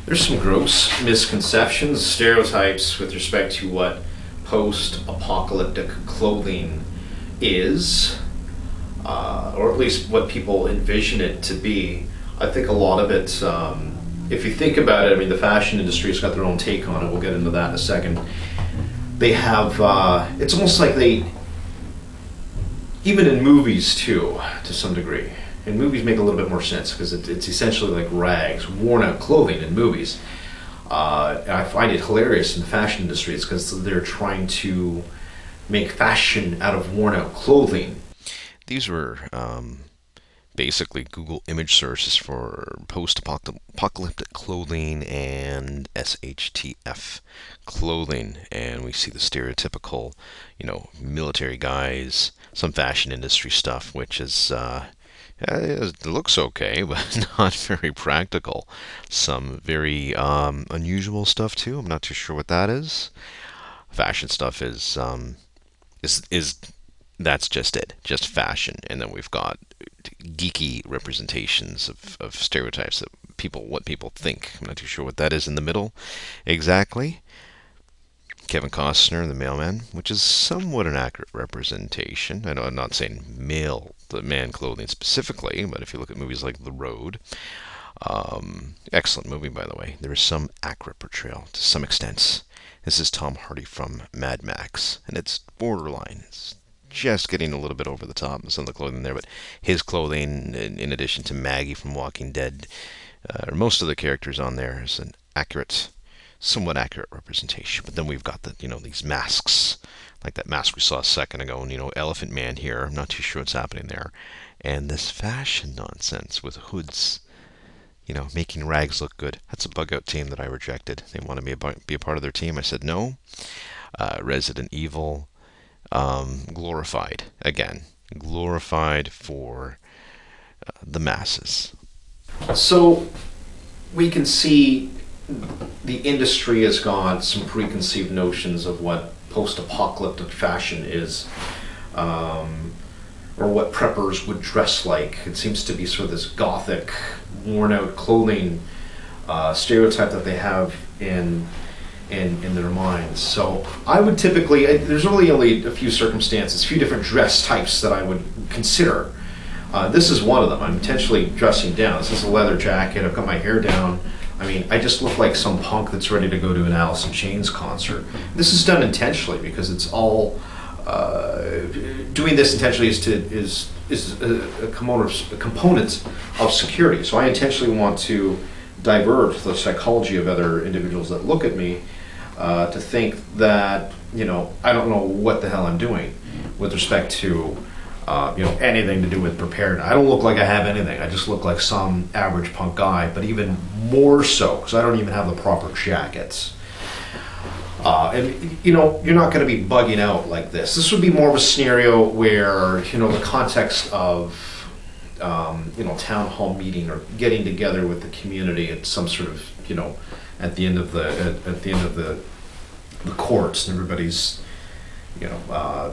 There's some gross misconceptions, stereotypes with respect to what post-apocalyptic clothing is, or at least what people envision it to be. I think a lot of it, if you think about it, I mean, the fashion industry has got their own take on it. We'll get into that in a second. They have, it's almost like they, even in movies too, to some degree, and movies make a little bit more sense because it's essentially like rags, worn out clothing in movies. I find it hilarious in the fashion industry. It's because they're trying to make fashion out of worn out clothing. These were basically Google image searches for post-apocalyptic clothing and SHTF clothing, and we see the stereotypical, military guys, some fashion industry stuff, which is it looks okay, but not very practical. Some very unusual stuff too. I'm not too sure what that is. Fashion stuff is that's just it, just fashion, and then we've got geeky representations of stereotypes that what people think. I'm not too sure what that is in the middle exactly. Kevin Costner, the mailman, which is somewhat an accurate representation. I know I'm not saying the man clothing specifically, but if you look at movies like The Road, excellent movie, by the way, there is some accurate portrayal to some extent. This is Tom Hardy from Mad Max, and it's borderline. It's just getting a little bit over the top with some of the clothing there, but his clothing, in addition to Maggie from Walking Dead, or most of the characters on there, is an somewhat accurate representation. But then we've got these masks, like that mask we saw a second ago, and Elephant Man here. I'm not too sure what's happening there, and this fashion nonsense with hoods, making rags look good. That's a bug out team that I rejected. They wanted me to be a part of their team. I said no. Resident Evil, glorified for the masses. So we can see the industry has got some preconceived notions of what post-apocalyptic fashion is, or what preppers would dress like. It seems to be sort of this gothic, worn-out clothing stereotype that they have in their minds. So I would typically, there's really only a few circumstances, a few different dress types that I would consider. This is one of them. I'm intentionally dressing down. This is a leather jacket. I've got my hair down. I mean, I just look like some punk that's ready to go to an Alice in Chains concert. This is done intentionally because it's all, doing this intentionally is a component of security. So I intentionally want to divert the psychology of other individuals that look at me to think that, I don't know what the hell I'm doing with respect to anything to do with prepared. I don't look like I have anything. I just look like some average punk guy, but even more so because I don't even have the proper jackets. And you're not going to be bugging out like this. This would be more of a scenario where the context of town hall meeting or getting together with the community at some sort of at the end of the courts, and everybody's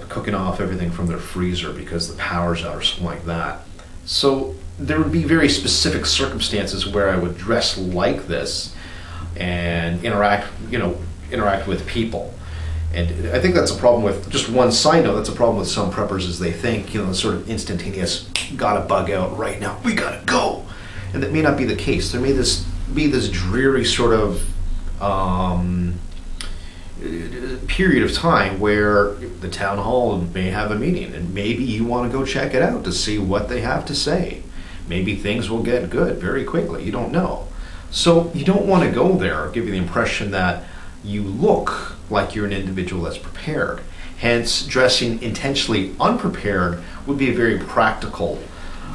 cooking off everything from their freezer because the power's out or something like that. So there would be very specific circumstances where I would dress like this and interact with people. And I think that's a problem with, just one side note, that's a problem with some preppers is they think, the sort of instantaneous, gotta bug out right now, we gotta go. And that may not be the case. There may be this dreary sort of period of time where the town hall may have a meeting and maybe you want to go check it out to see what they have to say. Maybe things will get good very quickly. You don't know. So you don't want to go there, give you the impression that you look like you're an individual that's prepared. Hence, dressing intentionally unprepared would be a very practical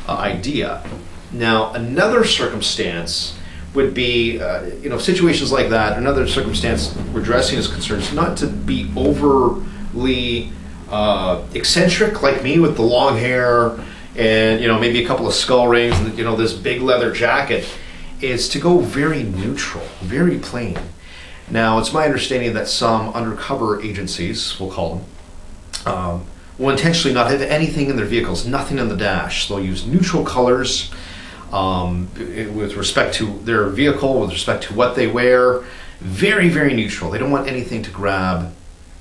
idea. Now, another circumstance would be, situations like that, another circumstance where dressing is concerned is not to be overly eccentric like me with the long hair and, maybe a couple of skull rings and, this big leather jacket, is to go very neutral, very plain. Now, it's my understanding that some undercover agencies, we'll call them, will intentionally not have anything in their vehicles, nothing in the dash. They'll use neutral colors, with respect to their vehicle, with respect to what they wear. Very, very neutral. They don't want anything to grab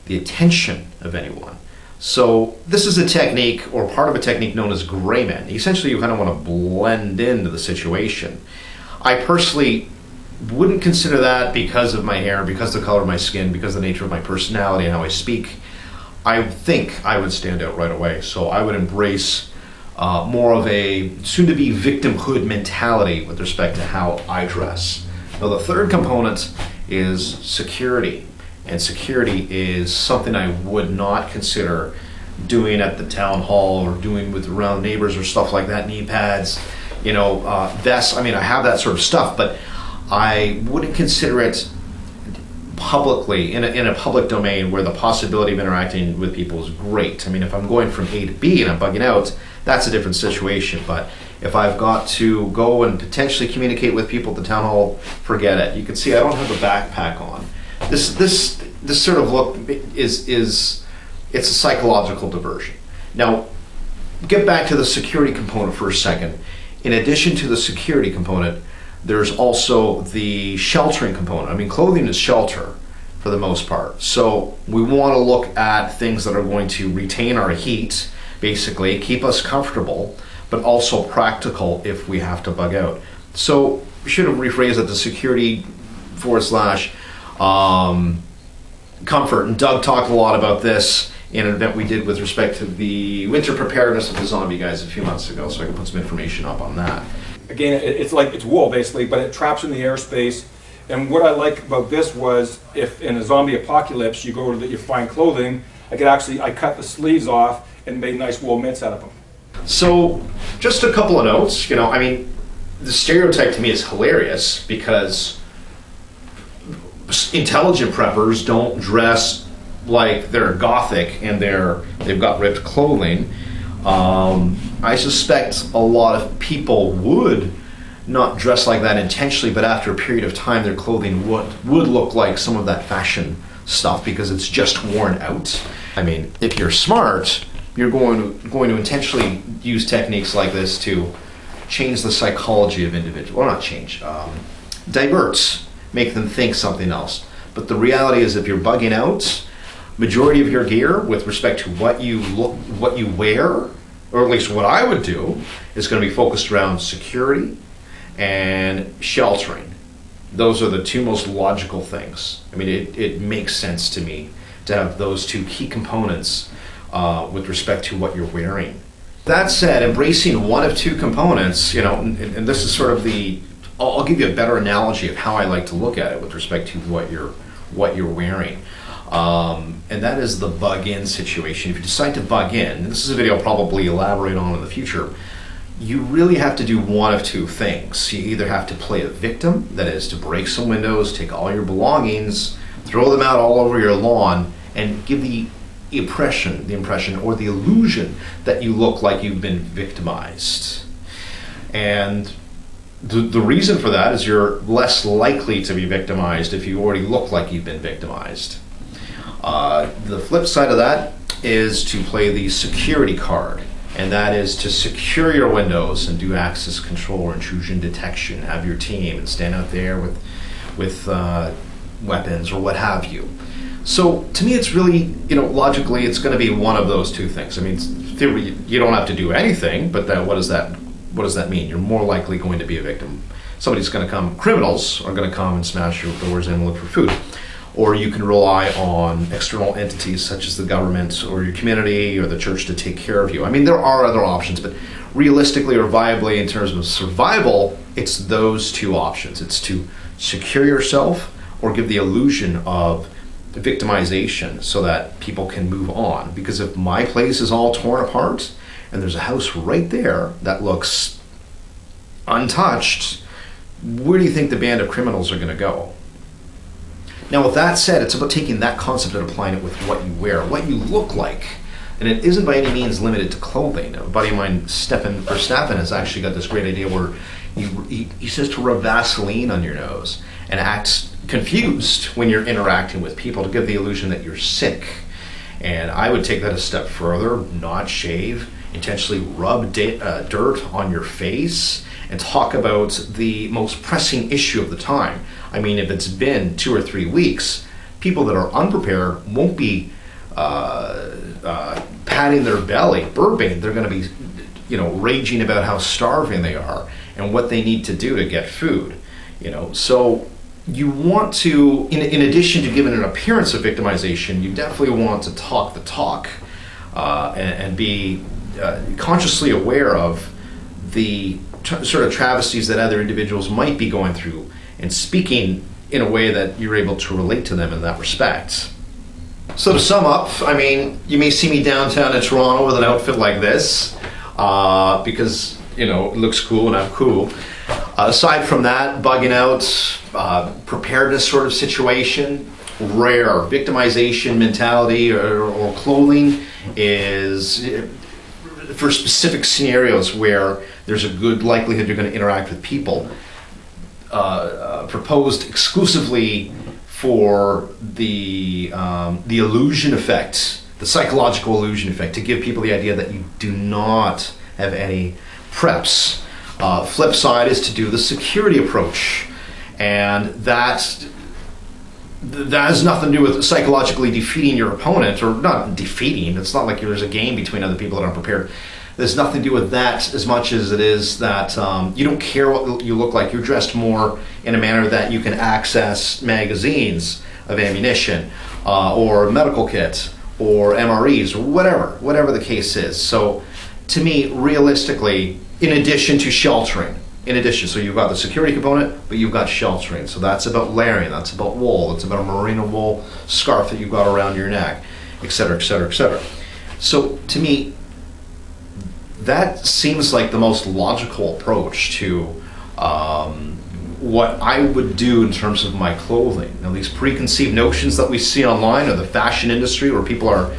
the attention of anyone. So this is a technique, or part of a technique, known as gray men. Essentially, you kind of want to blend into the situation. I personally wouldn't consider that, because of my hair, because of the color of my skin, because of the nature of my personality and how I speak. I think I would stand out right away. So I would embrace more of a soon-to-be victimhood mentality with respect to how I dress. Now, the third component is security. And security is something I would not consider doing at the town hall, or doing with around neighbors or stuff like that, knee pads, vests. I mean, I have that sort of stuff, but I wouldn't consider it publicly, in a public domain where the possibility of interacting with people is great. I mean, if I'm going from A to B and I'm bugging out, that's a different situation. But if I've got to go and potentially communicate with people at the town hall, forget it. You can see I don't have a backpack on. This sort of look is it's a psychological diversion. Now, get back to the security component for a second. In addition to the security component, there's also the sheltering component. I mean, clothing is shelter for the most part. So we want to look at things that are going to retain our heat, basically, keep us comfortable, but also practical if we have to bug out. So we should have rephrased it to security / comfort. And Doug talked a lot about this in an event we did with respect to the winter preparedness of the zombie guys a few months ago, so I can put some information up on that. Again, it's like it's wool basically, but it traps in the airspace. And what I like about this was, if in a zombie apocalypse you go to you find clothing, I cut the sleeves off and made nice wool mitts out of them. So just a couple of notes. I mean, the stereotype to me is hilarious, because intelligent preppers don't dress like they're gothic and they've got ripped clothing. I suspect a lot of people would not dress like that intentionally, but after a period of time their clothing would look like some of that fashion stuff, because it's just worn out. I mean, if you're smart, you're going to intentionally use techniques like this to change the psychology of individuals. Well, not change, divert, make them think something else. But the reality is, if you're bugging out, majority of your gear with respect to what you wear, or at least what I would do, is going to be focused around security and sheltering. Those are the two most logical things. I mean, it makes sense to me to have those two key components with respect to what you're wearing. That said, embracing one of two components, and this is sort of I'll give you a better analogy of how I like to look at it with respect to what you're wearing. And that is the bug-in situation. If you decide to bug in, and this is a video I'll probably elaborate on in the future, you really have to do one of two things. You either have to play a victim, that is to break some windows, take all your belongings, throw them out all over your lawn, and give the impression or the illusion that you look like you've been victimized. And the reason for that is you're less likely to be victimized if you already look like you've been victimized. The flip side of that is to play the security card, and that is to secure your windows and do access control or intrusion detection, have your team and stand out there with weapons or what have you. So to me, it's really, logically, it's going to be one of those two things. I mean, theory, you don't have to do anything, but what does that mean? You're more likely going to be a victim. Criminals are going to come and smash your doors in and look for food. Or you can rely on external entities such as the government or your community or the church to take care of you. I mean, there are other options, but realistically or viably in terms of survival, it's those two options. It's to secure yourself or give the illusion of victimization so that people can move on. Because if my place is all torn apart and there's a house right there that looks untouched, where do you think the band of criminals are going to go? Now, with that said, it's about taking that concept and applying it with what you wear, what you look like. And it isn't by any means limited to clothing. A buddy of mine, Stefan has actually got this great idea where he says to rub Vaseline on your nose and act confused when you're interacting with people to give the illusion that you're sick. And I would take that a step further, not shave, intentionally rub dirt on your face and talk about the most pressing issue of the time. I mean, if it's been 2 or 3 weeks, people that are unprepared won't be patting their belly, burping. They're going to be, raging about how starving they are and what they need to do to get food. So you want to, in addition to giving an appearance of victimization, you definitely want to talk the talk and be consciously aware of the sort of travesties that other individuals might be going through, and speaking in a way that you're able to relate to them in that respect. So to sum up, I mean, you may see me downtown in Toronto with an outfit like this because, it looks cool and I'm cool. Aside from that, bugging out, preparedness sort of situation, rare. Victimization mentality or clothing is for specific scenarios where there's a good likelihood you're going to interact with people. Proposed exclusively for the illusion effect, the psychological illusion effect, to give people the idea that you do not have any preps. Flip side is to do the security approach, and that has nothing to do with psychologically defeating your opponent, or not defeating. It's not like there's a game between other people that aren't prepared. There's nothing to do with that as much as it is that you don't care what you look like. You're dressed more in a manner that you can access magazines of ammunition or a medical kit or MREs or whatever the case is. So to me, realistically, in addition to sheltering, so you've got the security component, but you've got sheltering. So that's about layering, that's about wool, it's about a merino wool scarf that you've got around your neck, et cetera, et cetera, et cetera. So to me, that seems like the most logical approach to what I would do in terms of my clothing. Now, these preconceived notions that we see online, or the fashion industry, where people are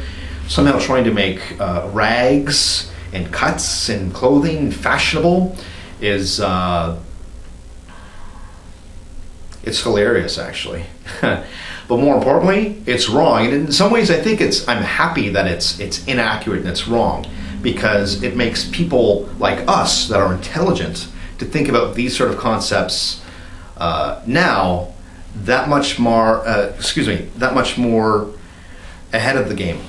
somehow trying to make rags and cuts and clothing fashionable, is it's hilarious, actually. But more importantly, it's wrong. And in some ways, I think I'm happy that it's inaccurate and it's wrong, because it makes people like us that are intelligent to think about these sort of concepts now that much more ahead of the game.